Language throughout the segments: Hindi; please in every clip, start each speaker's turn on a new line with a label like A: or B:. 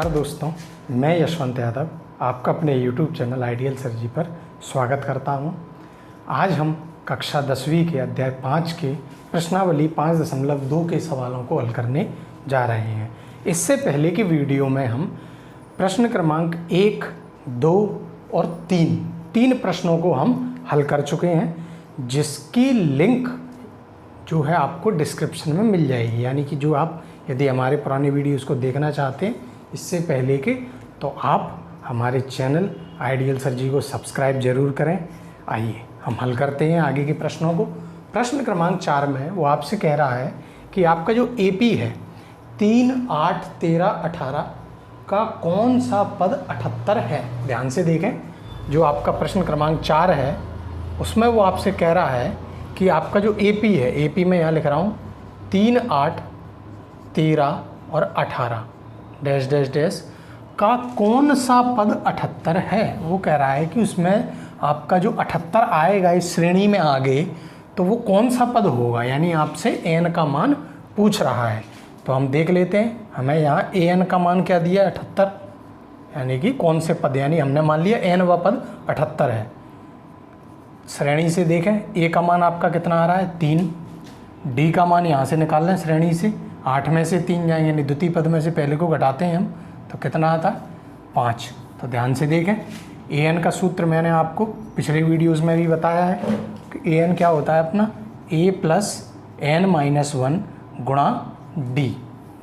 A: नमस्कार दोस्तों, मैं यशवंत यादव आपका अपने YouTube चैनल आइडियल सर्जी पर स्वागत करता हूं। आज हम कक्षा 10वीं के अध्याय 5 के प्रश्नावली 5.2 के सवालों को हल करने जा रहे हैं। इससे पहले की वीडियो में हम प्रश्न क्रमांक 1, 2 और 3 प्रश्नों को हम हल कर चुके हैं, जिसकी लिंक जो है आपको डिस्क्रिप्शन में मिल जाएगी। यानी कि जो आप यदि हमारे पुराने वीडियोज़ को देखना चाहते हैं इससे पहले के, तो आप हमारे चैनल आइडियल सर्जी को सब्सक्राइब जरूर करें। आइए हम हल करते हैं आगे के प्रश्नों को। प्रश्न क्रमांक 4 में वो आपसे कह रहा है कि आपका जो AP है 3, 8, 13, 18 का कौन सा पद 78 है। ध्यान से देखें, जो आपका प्रश्न क्रमांक 4 है उसमें वो आपसे कह रहा है कि आपका जो AP है, AP में यहाँ लिख रहा हूँ 3, 8, 13 और 18 डैश डैश डैश का कौन सा पद 78 है। वो कह रहा है कि उसमें आपका जो 78 आएगा इस श्रेणी में आगे, तो वो कौन सा पद होगा। यानी आपसे n का मान पूछ रहा है। तो हम देख लेते हैं, हमें यहाँ an का मान क्या दिया 78, यानी कि कौन से पद, यानी हमने मान लिया n व पद 78 है। श्रेणी से देखें, a का मान आपका कितना आ रहा है 3, d का मान यहाँ से निकाल लें श्रेणी से, 8 में से 3 जाएंगे, यानी द्वितीय पद में से पहले को घटाते हैं हम, तो कितना आता है 5। तो ध्यान से देखें, an का सूत्र मैंने आपको पिछले वीडियोस में भी बताया है कि an क्या होता है अपना a प्लस n-1 गुणा d।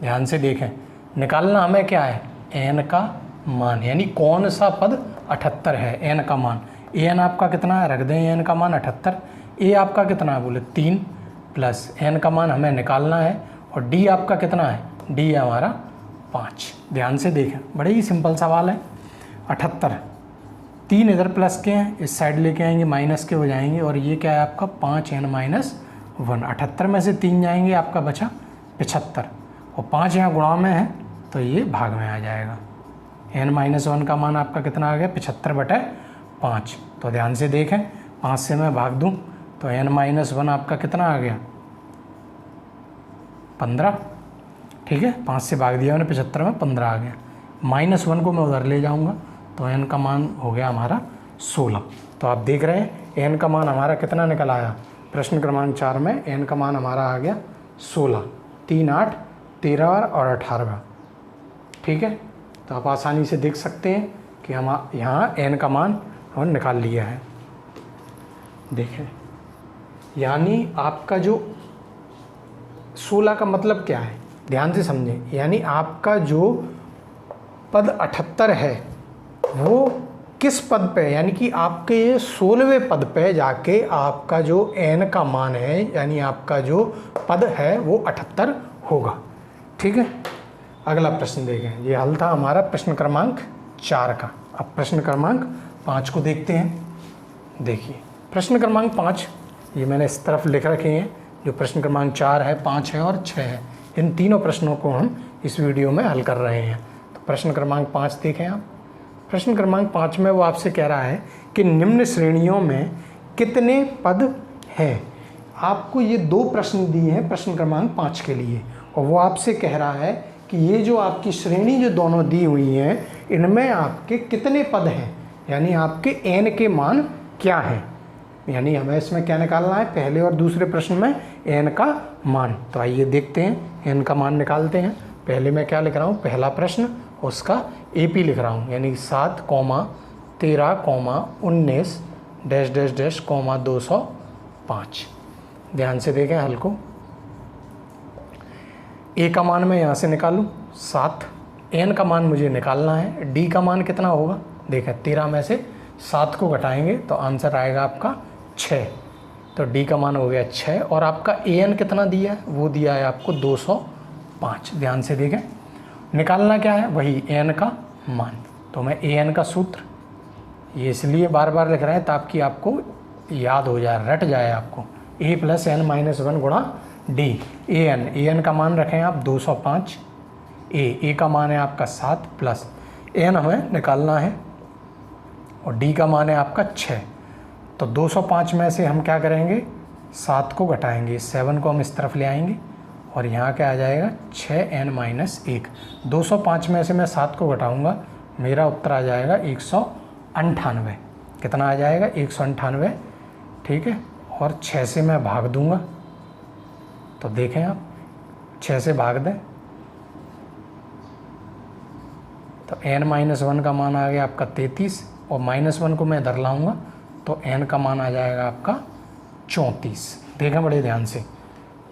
A: ध्यान से देखें, निकालना हमें क्या है n का मान, यानी कौन सा पद 78 है, n का मान। an आपका कितना है, रख दें n का मान 78, a आपका कितना है बोले 3 प्लस n का मान हमें निकालना है, और d आपका कितना है, d है हमारा 5। ध्यान से देखें, बड़े ही सिंपल सवाल है। 78, 3 इधर प्लस के हैं, इस साइड लेके आएंगे माइनस के हो जाएंगे, और ये क्या है आपका 5n-1। 78 में से 3 जाएंगे, आपका बचा 75, और 5 यहाँ गुणा में है तो ये भाग में आ जाएगा। n-1 का मान आपका कितना आ गया 75/5। तो ध्यान से देखें, 5 से मैं भाग दूँ तो n-1 आपका कितना आ गया 15। ठीक है, 5 से भाग दिया मैंने 75 में 15 आ गया। -1 को मैं उधर ले जाऊंगा तो n का मान हो गया हमारा 16। तो आप देख रहे हैं n का मान हमारा कितना निकल आया। प्रश्न क्रमांक 4 में n का मान हमारा आ गया 16, 3, 8, 13 और 18। ठीक है, तो आप आसानी से देख सकते हैं कि हम यहाँ n का मान हमने निकाल लिया है। देखें, यानी आपका जो 16 का मतलब क्या है, ध्यान से समझें। यानी आपका जो पद 78 है वो किस पद पे, यानी कि आपके 16वें पद पे जाके आपका जो n का मान है, यानी आपका जो पद है वो 78 होगा। ठीक है, अगला प्रश्न देखें। ये हल था हमारा प्रश्न क्रमांक 4 का। अब प्रश्न क्रमांक 5 को देखते हैं। देखिए, प्रश्न क्रमांक 5 ये मैंने इस तरफ लिख रखे हैं। जो प्रश्न क्रमांक 4 है, 5 है और 6 है, इन तीनों प्रश्नों को हम इस वीडियो में हल कर रहे हैं। तो प्रश्न क्रमांक 5 देखें आप। प्रश्न क्रमांक 5 में वो आपसे कह रहा है कि निम्न श्रेणियों में कितने पद हैं। आपको ये 2 प्रश्न दिए हैं प्रश्न क्रमांक 5 के लिए, और वो आपसे कह रहा है कि ये जो आपकी श्रेणी जो दोनों दी हुई हैं इनमें आपके कितने पद हैं, यानी आपके n के मान क्या हैं। यानी हमें इसमें क्या निकालना है, पहले और दूसरे प्रश्न में n का मान। तो आइए देखते हैं, n का मान निकालते हैं। पहले मैं क्या लिख रहा हूँ, पहला प्रश्न उसका AP लिख रहा हूँ, यानी 7, 13, 19 डैश डैश डैश 205। ध्यान से देखें हल को। A का मान मैं यहाँ से निकालूँ 7, n का मान मुझे निकालना है, d का मान कितना होगा। देखें, 13 में से 7 को घटाएंगे तो आंसर आएगा आपका 6। तो d का मान हो गया 6, और आपका an कितना दिया है, वो दिया है आपको 205। ध्यान से देखें, निकालना क्या है, वही n का मान। तो मैं an का सूत्र ये इसलिए बार बार लिख रहे हैं ताकि आपको याद हो जाए, रट जाए आपको। a प्लस n-1 गुणा d। an का मान रखें आप 205, a का मान है आपका 7 प्लस n हमें निकालना है, और d का मान है आपका 6। तो 205 में से हम क्या करेंगे, 7 को घटाएंगे, 7 को हम इस तरफ ले आएंगे, और यहाँ क्या आ जाएगा 6n-1। 205 में से मैं 7 को घटाऊँगा, मेरा उत्तर आ जाएगा 198। कितना आ जाएगा 198, ठीक है। और 6 से मैं भाग दूंगा, तो देखें आप 6 से भाग दें तो n-1 का मान आ गया आपका 33, और -1 को मैं इधर लाऊंगा तो n का मान आ जाएगा आपका 34। देखें बड़े ध्यान से,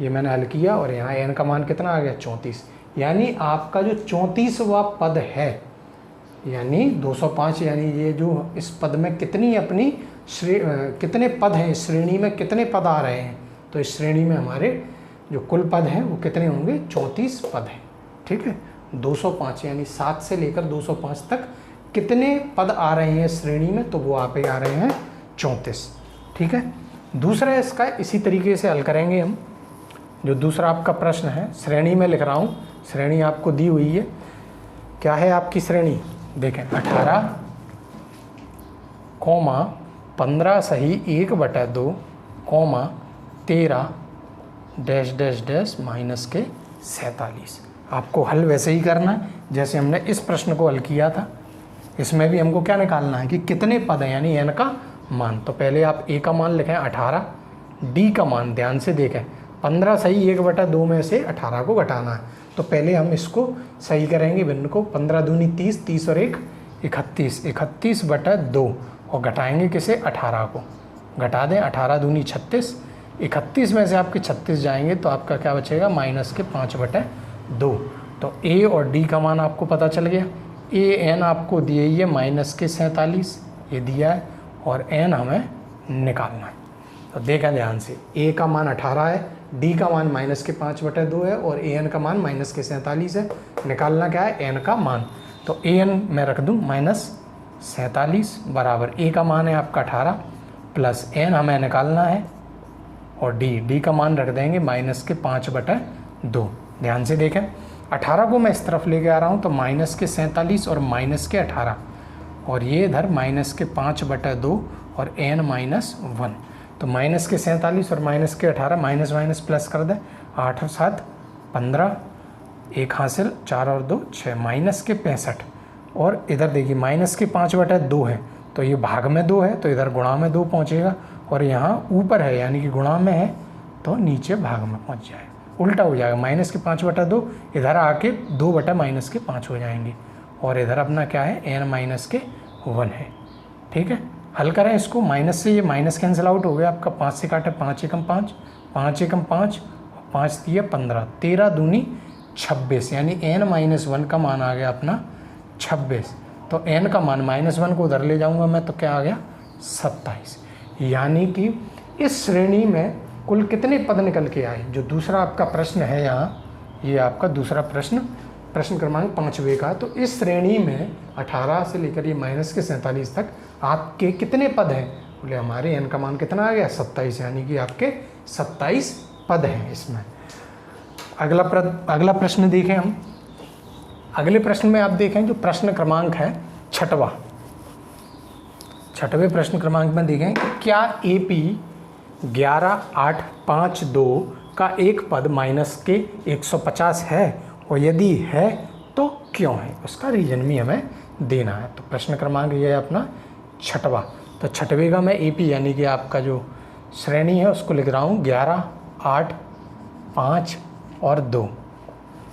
A: ये मैंने हल किया और यहाँ n का मान कितना आ गया 34। यानी आपका जो 34वां पद है, यानी 205, यानी ये जो इस पद में कितनी अपनी कितने पद हैं, इस श्रेणी में कितने पद आ रहे हैं, तो इस श्रेणी में हमारे जो कुल पद हैं वो कितने होंगे 34 पद हैं, ठीक है। 205 यानी 7 से लेकर 205 तक कितने पद आ रहे हैं श्रेणी में, तो वो आप आ रहे हैं 34, ठीक है। दूसरा इसका इसी तरीके से हल करेंगे हम। जो दूसरा आपका प्रश्न है, श्रेणी में लिख रहा हूँ, श्रेणी आपको दी हुई है। क्या है आपकी श्रेणी, देखें 18, 15 सही 1/2, 13 डैश डैश डैश माइनस के 47। आपको हल वैसे ही करना है जैसे हमने इस प्रश्न को हल किया था। इसमें भी हमको क्या निकालना है कि कितने पद हैं, यानी n का मान। तो पहले आप a का मान लिखें 18, d का मान ध्यान से देखें 15 सही 1/2 में से 18 को घटाना है। तो पहले हम इसको सही करेंगे भिन्न को, 15 दूनी 30, 30 और 1 31, 31/2, और घटाएंगे किसे 18 को, घटा दें 18 दूनी 36, 31 में से आपके 36 जाएंगे तो आपका क्या बचेगा -5/2। तो a और d का मान आपको पता चल गया। an आपको दिए ये -47 ये दिया है, और n हमें निकालना है। तो देखें ध्यान से, a का मान 18 है, d का मान -5/2 है, और an का मान -47 है। निकालना क्या है n का मान, तो an मैं रख दूँ -47 बराबर a का मान है आपका 18 प्लस n हमें निकालना है, और d का मान रख देंगे -5/2। ध्यान से देखें, 18 को मैं इस तरफ लेके आ रहा हूँ तो -47 और -18, और ये इधर -5/2 और n-1, तो -47 और -18 माइनस माइनस प्लस कर दें, 8 और 7 15, 1 हासिल 4 और 2 6, -65, और इधर देखिए -5/2 है तो ये भाग में 2 है तो इधर गुणा में 2 पहुँचेगा, और यहाँ ऊपर है यानी कि गुणा में है तो नीचे भाग में पहुँच जाएगा, उल्टा हो जाएगा। -5/2 इधर आके 2/-5 हो जाएंगे, और इधर अपना क्या है n-1 है, ठीक है। हल करें इसको, माइनस से ये माइनस कैंसिल आउट हो गया आपका, 5 से काटे 5 एकम 5, 5 एकम 5, 5 दिए 15, 13 दूनी 26, यानी n-1 का मान आ गया अपना 26। तो n का मान -1 को उधर ले जाऊंगा मैं तो क्या आ गया 27। यानी कि इस श्रेणी में कुल कितने पद निकल के आए। जो दूसरा आपका प्रश्न है यहाँ, ये आपका दूसरा प्रश्न क्रमांक 5वें का, तो इस श्रेणी में 18 से लेकर ये -47 तक आपके कितने पद हैं, बोले हमारे n का मान कितना आ गया 27, यानी कि आपके 27 पद हैं इसमें। अगला प्रश्न देखें हम। अगले प्रश्न में आप देखें जो प्रश्न क्रमांक है 6वें प्रश्न क्रमांक में देखें कि क्या AP 11852 का एक पद माइनस के 150 है, और यदि है तो क्यों है, उसका रीजन भी हमें देना है। तो प्रश्न क्रमांक ये है अपना 6वां। तो 6वें का मैं AP यानी कि आपका जो श्रेणी है उसको लिख रहा हूँ 11, 8, 5 और 2।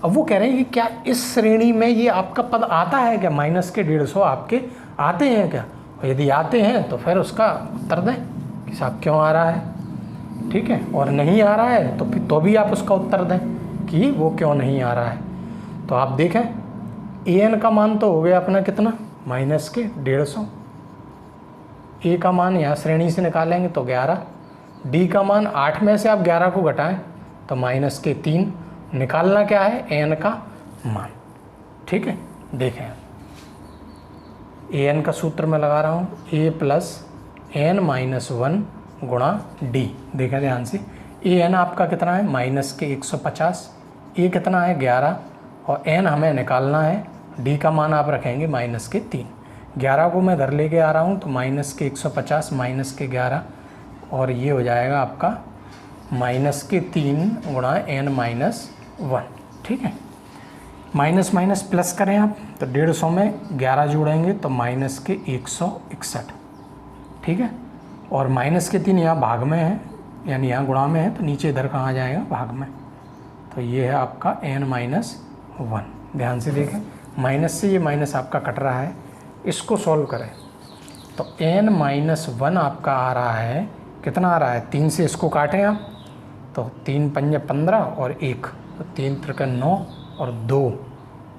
A: अब वो कह रहे हैं कि क्या इस श्रेणी में ये आपका पद आता है क्या, -150 आपके आते हैं क्या, और यदि आते हैं तो फिर उसका उत्तर दें कि साहब क्यों आ रहा है, ठीक है। और नहीं आ रहा है तो फिर तो भी आप उसका उत्तर दें कि वो क्यों नहीं आ रहा है। तो आप देखें an का मान तो हो गया अपना कितना -150, a का मान यहाँ श्रेणी से निकालेंगे तो 11, d का मान 8 में से आप 11 को घटाएं तो -3, निकालना क्या है an का मान, ठीक है। देखें an का सूत्र मैं लगा रहा हूँ a + n-1 गुणा d। देखें ध्यान से, an आपका कितना है -150, a कितना है 11, और n हमें निकालना है, d का मान आप रखेंगे -3। 11 को मैं इधर लेके आ रहा हूँ तो -150 -11, और ये हो जाएगा आपका -3 गुणा n-1, 1। ठीक है, माइनस माइनस प्लस करें आप तो 150 में 11 जोड़ेंगे तो माइनस के 161। ठीक है, और माइनस के 3 यहाँ भाग में है, यानी यहाँ गुणा में है, तो नीचे इधर कहाँ जाएगा, भाग में। तो ये है आपका n-1। ध्यान से देखें, माइनस से ये माइनस आपका कट रहा है, इसको सॉल्व करें तो n-1 आपका आ रहा है, कितना आ रहा है, 3 से इसको काटें आप तो 3 पंजे 15 और 1, तो 3 त्रिक 9 और 2,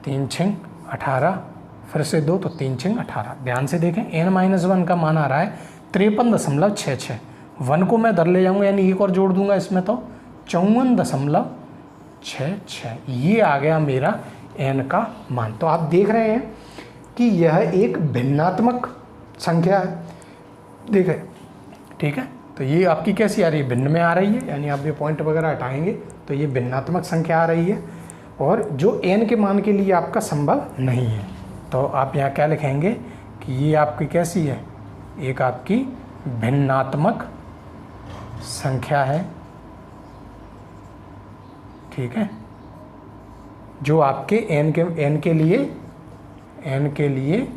A: 3 छिंग 18, फिर से 2 तो 3 छिंग 18। ध्यान से देखें, n-1 का मान आ रहा है 53.66। 1 को मैं इधर ले जाऊँगा यानी एक और जोड़ दूंगा इसमें तो 54.66। ये आ गया मेरा n का मान। तो आप देख रहे हैं कि यह एक भिन्नात्मक संख्या है, देखें। ठीक है, तो ये आपकी कैसी आ रही है, भिन्न में आ रही है, यानी आप ये पॉइंट वगैरह हटाएंगे तो ये भिन्नात्मक संख्या आ रही है, और जो n के मान के लिए आपका संभव नहीं है। तो आप यहाँ क्या लिखेंगे कि ये आपकी कैसी है, एक आपकी भिन्नात्मक संख्या है। ठीक है, जो आपके n के लिए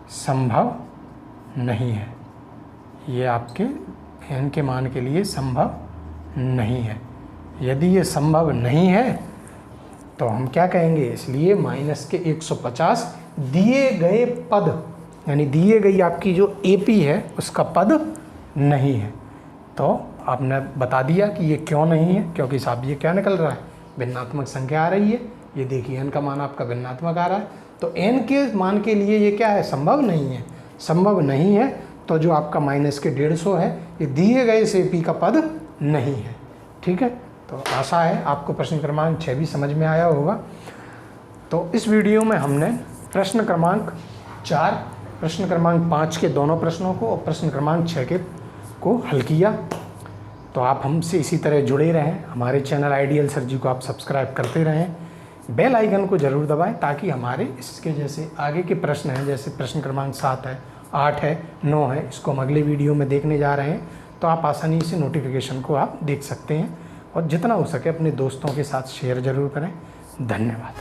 A: संभव नहीं है, ये आपके n के मान के लिए संभव नहीं है। यदि ये संभव नहीं है तो हम क्या कहेंगे, इसलिए माइनस के 150 दिए गए पद, यानी दिए गई आपकी जो AP है उसका पद नहीं है। तो आपने बता दिया कि ये क्यों नहीं है, क्योंकि साहब ये क्या निकल रहा है, भिन्नात्मक संख्या आ रही है। ये देखिए n का मान आपका भिन्नात्मक आ रहा है, तो n के मान के लिए ये क्या है, संभव नहीं है। संभव नहीं है तो जो आपका माइनस के 150 है ये दिए गए इस AP का पद नहीं है। ठीक है, तो आशा है आपको प्रश्न क्रमांक 6 भी समझ में आया होगा। तो इस वीडियो में हमने प्रश्न क्रमांक 4, प्रश्न क्रमांक 5 के दोनों प्रश्नों को और प्रश्न क्रमांक 6 के को हल किया। तो आप हमसे इसी तरह जुड़े रहें, हमारे चैनल आइडियल सर जी को आप सब्सक्राइब करते रहें, बेल आइकन को ज़रूर दबाएं ताकि हमारे इसके जैसे आगे के प्रश्न हैं, जैसे प्रश्न क्रमांक 7 है, 8 है, 9 है, इसको हम अगले वीडियो में देखने जा रहे हैं। तो आप आसानी से नोटिफिकेशन को आप देख सकते हैं, और जितना हो सके अपने दोस्तों के साथ शेयर ज़रूर करें। धन्यवाद।